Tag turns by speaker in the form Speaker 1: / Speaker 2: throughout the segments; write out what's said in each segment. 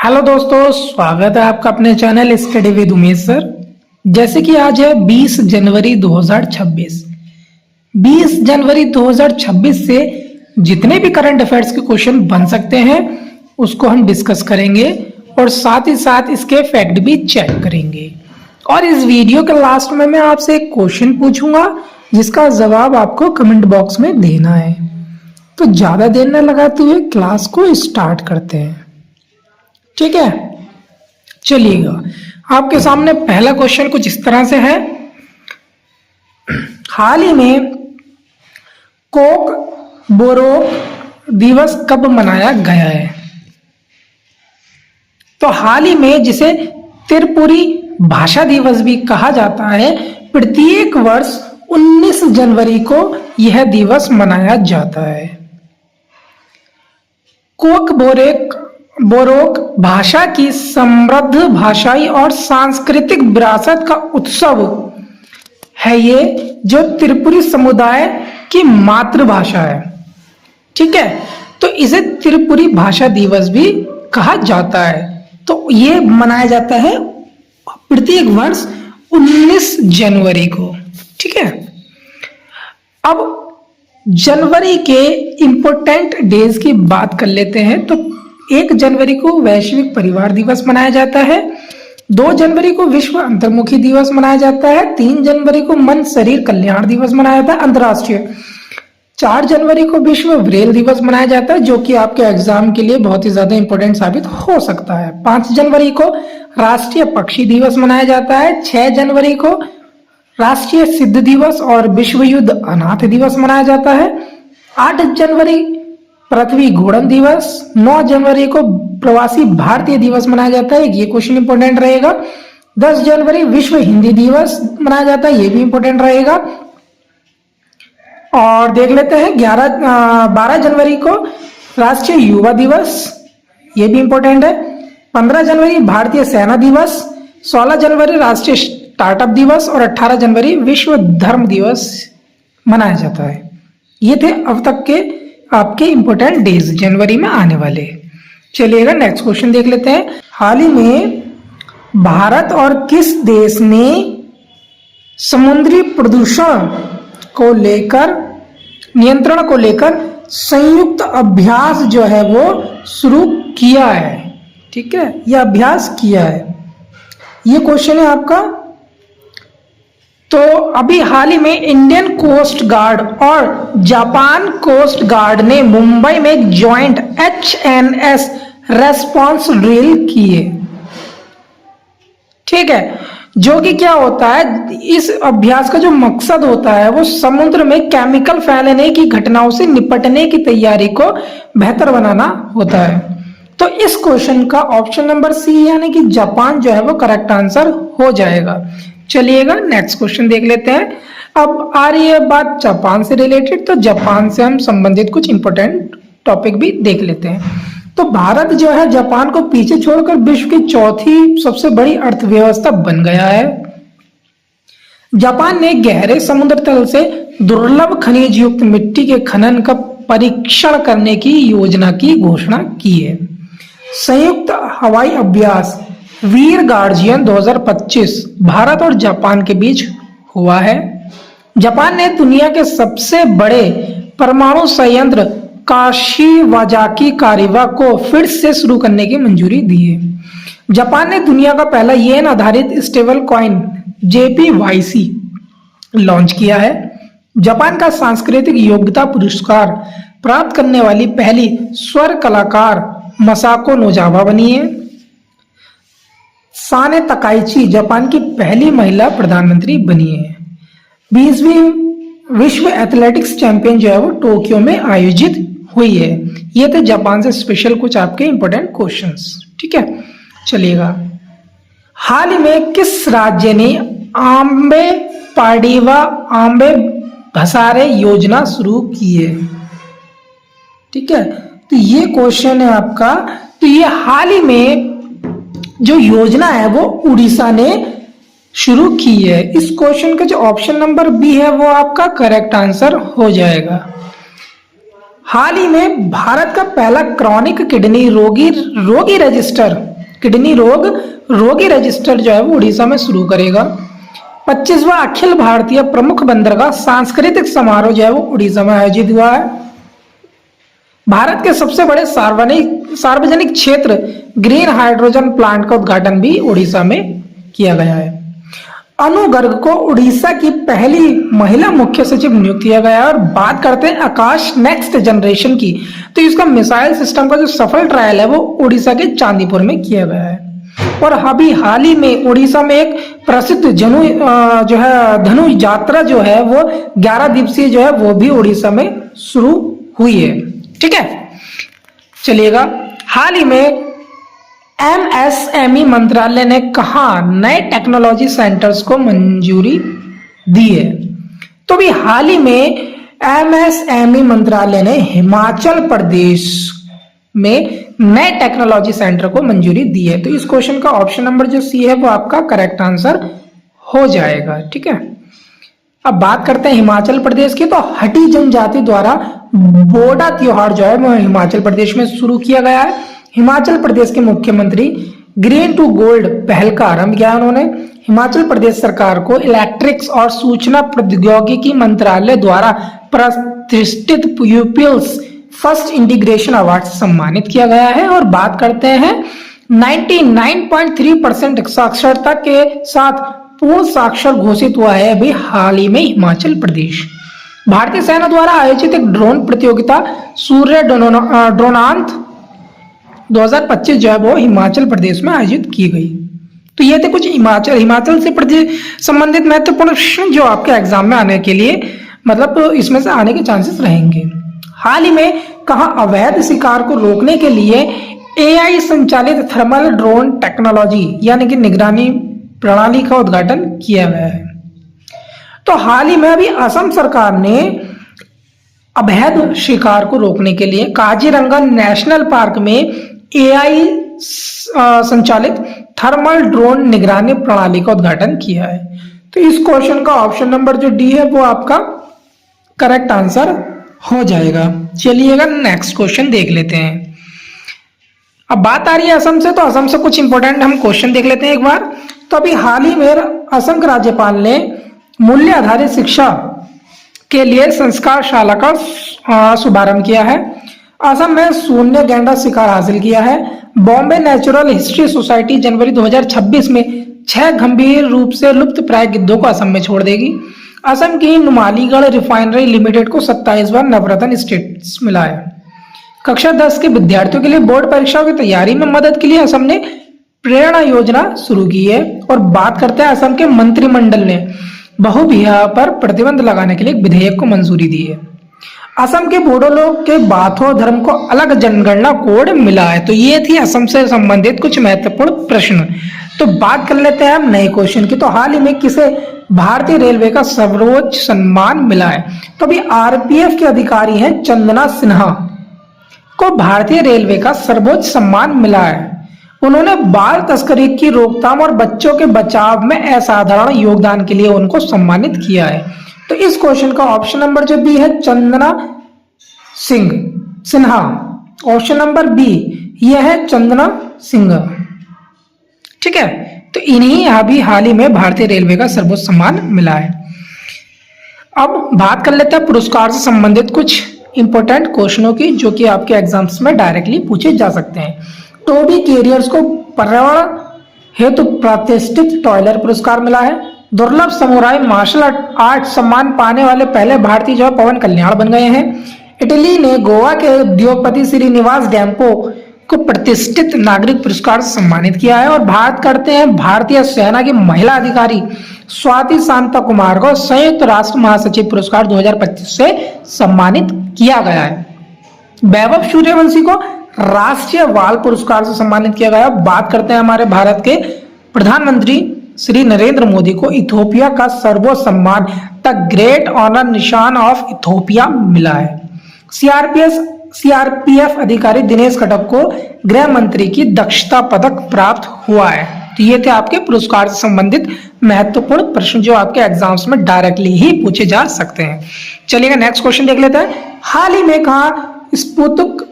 Speaker 1: Hello दोस्तों, स्वागत है आपका अपने channel study with Umesh sir. जैसे कि आज है 20 जनवरी 2026। 20 जनवरी 2026 से जितने भी करंट अफेयर्स के क्वेश्चन बन सकते हैं उसको हम डिस्कस करेंगे और साथ ही साथ इसके फैक्ट भी चेक करेंगे। और इस वीडियो के लास्ट में मैं आपसे एक क्वेश्चन पूछूंगा जिसका जवाब आपको कमेंट बॉक्स में देना है। तो ज्यादा देर न लगाते हुए क्लास को स्टार्ट करते हैं, ठीक है। चलिएगा, आपके सामने पहला क्वेश्चन कुछ इस तरह से है। हाल ही में कोक बोरोक दिवस कब मनाया गया है? तो हाल ही में जिसे त्रिपुरी भाषा दिवस भी कहा जाता है, प्रत्येक वर्ष 19 जनवरी को यह दिवस मनाया जाता है। कोक बोरोक भाषा की समृद्ध भाषाई और सांस्कृतिक विरासत का उत्सव है, ये जो त्रिपुरी समुदाय की मातृभाषा है, ठीक है। तो इसे त्रिपुरी भाषा दिवस भी कहा जाता है। तो ये मनाया जाता है प्रत्येक वर्ष 19 जनवरी को, ठीक है। अब जनवरी के इंपॉर्टेंट डेज की बात कर लेते हैं। तो 1 जनवरी को वैश्विक परिवार दिवस मनाया जाता है। 2 जनवरी को विश्व अंतर्मुखी दिवस मनाया जाता है। 3 जनवरी को मन शरीर कल्याण दिवस मनाया जाता है अंतर्राष्ट्रीय। 4 जनवरी को विश्व ब्रेल दिवस मनाया जाता है, जो कि आपके एग्जाम के लिए बहुत ही ज्यादा इंपॉर्टेंट साबित हो सकता है। 5 जनवरी को राष्ट्रीय पक्षी दिवस मनाया जाता है। 6 जनवरी को राष्ट्रीय सिद्ध दिवस और विश्व युद्ध अनाथ दिवस मनाया जाता है। 8 जनवरी पृथ्वी घूर्णन दिवस। 9 जनवरी को प्रवासी भारतीय दिवस मनाया जाता है, ये क्वेश्चन इंपॉर्टेंट रहेगा। 10 जनवरी विश्व हिंदी दिवस मनाया जाता है, ये भी इंपॉर्टेंट रहेगा। और देख लेते हैं 12 जनवरी को राष्ट्रीय युवा दिवस, ये भी इंपॉर्टेंट है। 15 जनवरी भारतीय सेना दिवस। 16 जनवरी राष्ट्रीय स्टार्टअप दिवस और 18 जनवरी विश्व धर्म दिवस मनाया जाता है। ये थे अब तक के आपके इंपॉर्टेंट डेज जनवरी में आने वाले। चलिएगा नेक्स्ट क्वेश्चन देख लेते हैं। हाल ही में भारत और किस देश ने समुद्री प्रदूषण को लेकर नियंत्रण को लेकर संयुक्त अभ्यास जो है वो शुरू किया है, ठीक है, यह अभ्यास किया है। ये क्वेश्चन है आपका। तो अभी हाल ही में इंडियन कोस्ट गार्ड और जापान कोस्ट गार्ड ने मुंबई में एक ज्वाइंट HNS रेस्पॉन्स ड्रिल किए, ठीक है। जो कि क्या होता है, इस अभ्यास का जो मकसद होता है वो समुद्र में केमिकल फैलने की घटनाओं से निपटने की तैयारी को बेहतर बनाना होता है। तो इस क्वेश्चन का ऑप्शन नंबर सी यानी कि जापान जो है वो करेक्ट आंसर हो जाएगा। चलिएगा नेक्स्ट क्वेश्चन देख लेते हैं। अब आ रही है बात जापान से रिलेटेड, तो जापान से हम संबंधित कुछ इंपॉर्टेंट टॉपिक भी देख लेते हैं। तो भारत जो है जापान को पीछे छोड़कर विश्व की चौथी सबसे बड़ी अर्थव्यवस्था बन गया है। जापान ने गहरे समुद्र तल से दुर्लभ खनिज युक्त मिट्टी के खनन का परीक्षण करने की योजना की घोषणा की है। संयुक्त हवाई अभ्यास वीर गार्जियन 2025 भारत और जापान के बीच हुआ है। जापान ने दुनिया के सबसे बड़े परमाणु संयंत्र काशिवाजाकी कारिवा को फिर से शुरू करने की मंजूरी दी है। जापान ने दुनिया का पहला येन आधारित स्टेबल कॉइन JPYC लॉन्च किया है। जापान का सांस्कृतिक योग्यता पुरस्कार प्राप्त करने वाली पहली स्वर कलाकार मसाको नोजावा बनी है। साने तकाइची जापान की पहली महिला प्रधानमंत्री बनी है। 20वीं विश्व एथलेटिक्स चैंपियन जो है वो टोक्यो में आयोजित हुई है। ये थे जापान से स्पेशल कुछ आपके इंपॉर्टेंट क्वेश्चंस, ठीक है। चलिएगा, हाल ही में किस राज्य ने आंबे पार्डिवा आंबे भसारे योजना शुरू की है, ठीक है। तो ये क्वेश्चन है आपका। तो ये हाल ही में जो योजना है वो उड़ीसा ने शुरू की है। इस क्वेश्चन का जो ऑप्शन नंबर बी है वो आपका करेक्ट आंसर हो जाएगा। हाल ही में भारत का पहला क्रॉनिक किडनी रोगी रजिस्टर किडनी रोग रोगी रजिस्टर जो है वो उड़ीसा में शुरू करेगा। 25वां अखिल भारतीय प्रमुख बंदरगाह सांस्कृतिक समारोह जो है वो उड़ीसा में आयोजित हुआ है। भारत के सबसे बड़े सार्वजनिक क्षेत्र ग्रीन हाइड्रोजन प्लांट का उद्घाटन भी उड़ीसा में किया गया है। अनु गर्ग को उड़ीसा की पहली महिला मुख्य सचिव नियुक्त किया गया है। और बात करते हैं आकाश नेक्स्ट जनरेशन की, तो इसका मिसाइल सिस्टम का जो सफल ट्रायल है वो उड़ीसा के चांदीपुर में किया गया है। और अभी हाल ही में उड़ीसा में एक प्रसिद्ध धनु यात्रा जो है वो 11 दिवसीय जो है वो भी उड़ीसा में शुरू हुई है। ठीक है, चलिएगा, हाल ही में एमएसएमई मंत्रालय ने कहा नए टेक्नोलॉजी सेंटर्स को मंजूरी दी है। तो भी हाल ही में एमएसएमई मंत्रालय ने हिमाचल प्रदेश में नए टेक्नोलॉजी सेंटर को मंजूरी दी है। तो इस क्वेश्चन का ऑप्शन नंबर जो सी है वो आपका करेक्ट आंसर हो जाएगा। ठीक है, अब बात करते हैं हिमाचल प्रदेश की। तो हटी जनजाति द्वारा बोडा त्योहार जो है वो हिमाचल प्रदेश में शुरू किया गया है। हिमाचल प्रदेश के मुख्यमंत्री ग्रीन टू गोल्ड पहल का आरंभ किया उन्होंने। हिमाचल प्रदेश सरकार को इलेक्ट्रिक्स और सूचना प्रौद्योगिकी मंत्रालय द्वारा प्रतिष्ठित पीपल्स फर्स्ट इंटीग्रेशन अवार्ड से सम्मानित किया गया है। और बात करते हैं 99.3% साक्षरता के साथ पूर्ण साक्षर घोषित हुआ है अभी हाल ही में हिमाचल प्रदेश। भारतीय सेना द्वारा आयोजित एक ड्रोन प्रतियोगिता सूर्य ड्रोनांत 2025 जो है वो हिमाचल प्रदेश में आयोजित की गई। तो ये थे कुछ हिमाचल से संबंधित महत्वपूर्ण प्रश्न जो आपके एग्जाम में आने के लिए मतलब इसमें से आने के चांसेस रहेंगे। हाल ही में कहा अवैध शिकार को रोकने के लिए एआई संचालित थर्मल ड्रोन टेक्नोलॉजी यानी कि निगरानी प्रणाली का उद्घाटन किया गया है। तो हाल ही में अभी असम सरकार ने अवैध शिकार को रोकने के लिए काजीरंगा नेशनल पार्क में एआई संचालित थर्मल ड्रोन निगरानी प्रणाली का उद्घाटन किया है। तो इस क्वेश्चन का ऑप्शन नंबर जो डी है वो आपका करेक्ट आंसर हो जाएगा। चलिएगा नेक्स्ट क्वेश्चन देख लेते हैं। अब बात आ रही है असम से, तो असम से कुछ इंपॉर्टेंट हम क्वेश्चन देख लेते हैं एक बार। तो अभी हाल ही में असम के राज्यपाल ने मूल्य आधारित शिक्षा के लिए संस्कार शाला का शुभारंभ किया है। असम में शून्य गैंडा शिकार हासिल किया है। बॉम्बे नेचुरल हिस्ट्री सोसाइटी जनवरी 2026 में 6 गंभीर रूप से लुप्त प्राय गिद्धों को असम में छोड़ देगी। असम की नुमालीगढ़ रिफाइनरी लिमिटेड को 27वां नवरत्न स्टेटस मिला है। कक्षा 10 के विद्यार्थियों के लिए बोर्ड परीक्षाओं की तैयारी में मदद के लिए असम ने प्रेरणा योजना शुरू की है। और बात करते हैं असम के मंत्रिमंडल ने बहुविवाह पर प्रतिबंध लगाने के लिए एक विधेयक को मंजूरी दी है। असम के बोडो लोग के बाथो धर्म को अलग जनगणना कोड मिला है। तो ये थी असम से संबंधित कुछ महत्वपूर्ण प्रश्न। तो बात कर लेते हैं हम नए क्वेश्चन की। तो हाल ही में किसे भारतीय रेलवे का सर्वोच्च सम्मान मिला है? तो अभी आरपीएफ के अधिकारी हैं चंदना सिन्हा को भारतीय रेलवे का सर्वोच्च सम्मान मिला है। उन्होंने बाल तस्करी की रोकथाम और बच्चों के बचाव में असाधारण योगदान के लिए उनको सम्मानित किया है। तो इस क्वेश्चन का ऑप्शन नंबर जो बी है Chandana Sinha, option number B यह है चंदना सिन्हा। ठीक है, तो इन्हीं अभी हाल ही में भारतीय रेलवे का सर्वोच्च सम्मान मिला है। अब बात कर लेते हैं पुरस्कार से संबंधित कुछ इंपॉर्टेंट क्वेश्चनों की जो कि आपके एग्जाम्स में डायरेक्टली पूछे जा सकते हैं। टोबी कैरियर्स को पर्यावरण हेतु प्रतिष्ठित टॉयलर पुरस्कार मिला है। दुर्लभ समुराई मार्शल आर्ट सम्मान पाने वाले पहले भारतीय जो पवन कल्याण बन गए हैं। इटली ने गोवा के उद्योगपति श्रीनिवास डैम्पो को प्रतिष्ठित नागरिक पुरस्कार से सम्मानित किया है। और बात करते हैं भारतीय सेना की महिला अधिकारी स्वाति शांता कुमार को संयुक्त राष्ट्र महासचिव पुरस्कार 2025 से सम्मानित किया गया है। वैभव सूर्यवंशी को राष्ट्रीय बाल पुरस्कार से सम्मानित किया गया। बात करते हैं हमारे भारत के प्रधानमंत्री श्री नरेंद्र मोदी को इथोपिया का सर्वोच्च सम्मान द ग्रेट ऑनर निशान ऑफ इथोपिया मिला है। सीआरपीएफ अधिकारी दिनेश कटक को गृह मंत्री की दक्षता पदक प्राप्त हुआ है। तो ये थे आपके पुरस्कार से संबंधित महत्वपूर्ण प्रश्न जो आपके एग्जाम्स में डायरेक्टली ही पूछे जा सकते हैं। चलिए नेक्स्ट क्वेश्चन देख लेते हैं। हाल ही में कहा स्पुतनिक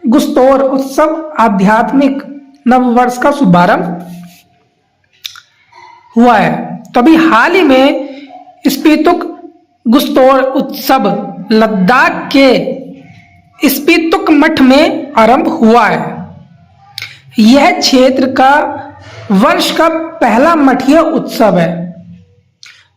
Speaker 1: गुस्तोर उत्सव आध्यात्मिक नववर्ष का शुभारंभ हुआ है। तो अभी हाल ही में स्पीतुक गुस्तोर उत्सव लद्दाख के स्पीतुक मठ में आरंभ हुआ है। यह क्षेत्र का वर्ष का पहला मठीय उत्सव है।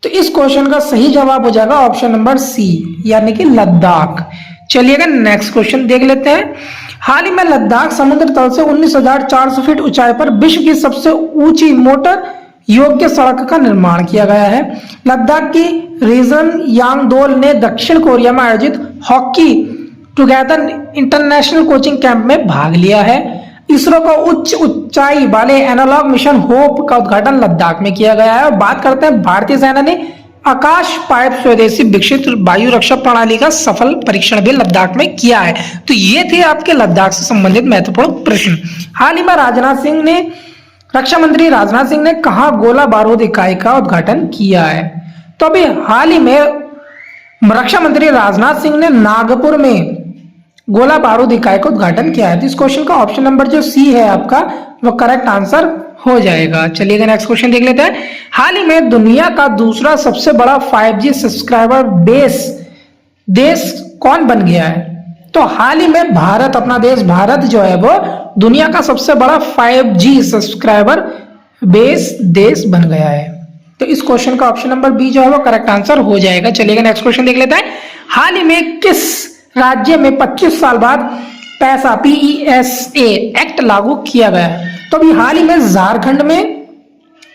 Speaker 1: तो इस क्वेश्चन का सही जवाब हो जाएगा ऑप्शन नंबर सी, यानी कि लद्दाख। चलिएगा नेक्स्ट क्वेश्चन देख लेते हैं। हाल ही में लद्दाख समुद्र तल से 19,400 फीट ऊंचाई पर विश्व की सबसे ऊंची मोटर योग्य सड़क का निर्माण किया गया है। लद्दाख की रीजन यांगडोल ने दक्षिण कोरिया में आयोजित hockey together international coaching camp में भाग लिया है। इसरो का उच्च ऊंचाई वाले एनालॉग मिशन होप का उद्घाटन लद्दाख में किया गया है। और बात करते हैं भारतीय सेना ने आकाश पायलट स्वदेशी विकसित वायु रक्षा प्रणाली का सफल परीक्षण भी लद्दाख में किया है। तो ये थे आपके लद्दाख से संबंधित महत्वपूर्ण प्रश्न। हाल ही में रक्षा मंत्री राजनाथ सिंह ने कहा गोला बारूद इकाई का उद्घाटन किया है। तो अभी हाल ही में रक्षा मंत्री राजनाथ सिंह ने नागपुर में गोला बारूद इकाई का उद्घाटन किया है। तो इस क्वेश्चन का ऑप्शन नंबर जो सी है आपका वो करेक्ट आंसर हो जाएगा। चलिएगा नेक्स्ट क्वेश्चन देख लेते हैं। हाल ही में दुनिया का दूसरा सबसे बड़ा 5G सब्सक्राइबर बेस देश कौन बन गया है? तो हाल ही में भारत, अपना देश भारत जो है वो दुनिया का सबसे बड़ा 5G सब्सक्राइबर बेस देश बन गया है। तो इस क्वेश्चन का ऑप्शन नंबर बी जो है वो करेक्ट आंसर हो जाएगा। चलिएगा नेक्स्ट क्वेश्चन देख लेते हैं। हाल ही में किस राज्य में 25 साल बाद पैसा PESA एक्ट लागू किया गया है? तो अभी हाल ही में झारखंड में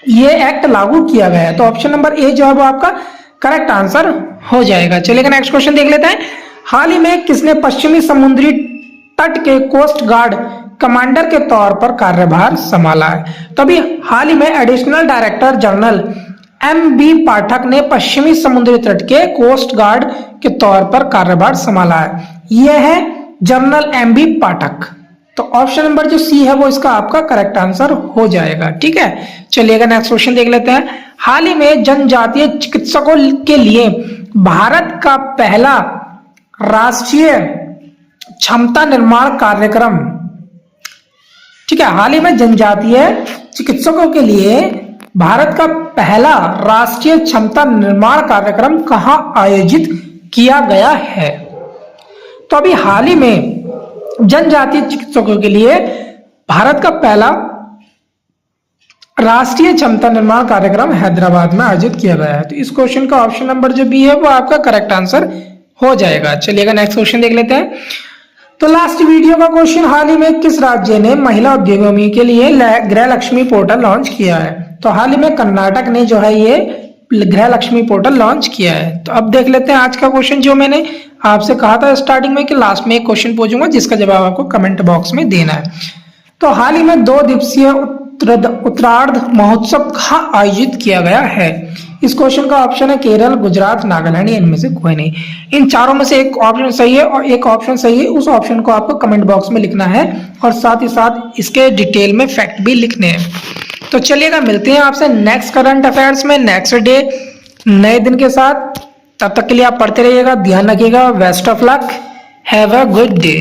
Speaker 1: ये एक्ट लागू किया गया है। तो ऑप्शन नंबर ए जो है वो आपका करेक्ट आंसर हो जाएगा। चलिएगा नेक्स्ट क्वेश्चन देख लेते हैं। हाल ही में किसने पश्चिमी समुद्री तट के कोस्ट गार्ड कमांडर के तौर पर कार्यभार संभाला है? तो अभी हाल ही में एडिशनल डायरेक्टर जनरल MB पाठक ने पश्चिमी समुद्री तट के कोस्ट गार्ड के तौर पर कार्यभार संभाला है। यह है जनरल MB पाठक। तो ऑप्शन नंबर जो सी है वो इसका आपका करेक्ट आंसर हो जाएगा। ठीक है, चलिएगा नेक्स्ट क्वेश्चन देख लेते हैं। हाल ही में जनजातीय चिकित्सकों के लिए भारत का पहला राष्ट्रीय क्षमता निर्माण कार्यक्रम, ठीक है, हाल ही में जनजातीय चिकित्सकों के लिए भारत का पहला राष्ट्रीय क्षमता निर्माण कार्यक्रम कहां आयोजित किया गया है? तो अभी हाल ही में जनजातीय चिकित्सकों के लिए भारत का पहला राष्ट्रीय क्षमता निर्माण कार्यक्रम हैदराबाद में आयोजित किया गया है। तो इस क्वेश्चन का ऑप्शन नंबर जो बी है वो आपका करेक्ट आंसर हो जाएगा। चलिएगा नेक्स्ट क्वेश्चन देख लेते हैं। तो लास्ट वीडियो का क्वेश्चन, हाल ही में किस राज्य ने महिला उद्योगों के लिए गृह लक्ष्मी पोर्टल लॉन्च किया है? तो हाल ही में कर्नाटक ने जो है ये गृह लक्ष्मी पोर्टल लॉन्च किया है। तो अब देख लेते हैं आज का क्वेश्चन, जो मैंने आपसे कहा था स्टार्टिंग में कि लास्ट में एक क्वेश्चन पूछूंगा जिसका जवाब आपको कमेंट बॉक्स में देना है। तो हाल ही में 2 दिवसीय उत्तरार्ध महोत्सव कहाँ आयोजित किया गया है? इस क्वेश्चन का ऑप्शन है केरल, गुजरात, नागालैंड, इनमें से कोई नहीं। इन चारों में से एक ऑप्शन सही है और एक ऑप्शन सही है। उस ऑप्शन को आपको कमेंट बॉक्स में लिखना है और साथ ही साथ इसके डिटेल में फैक्ट भी लिखने हैं। तो चलिएगा मिलते हैं आपसे नेक्स्ट करंट अफेयर्स में नेक्स्ट डे नए दिन के साथ। तब तक के लिए आप पढ़ते रहिएगा, ध्यान रखिएगा। Best of luck, have a good day.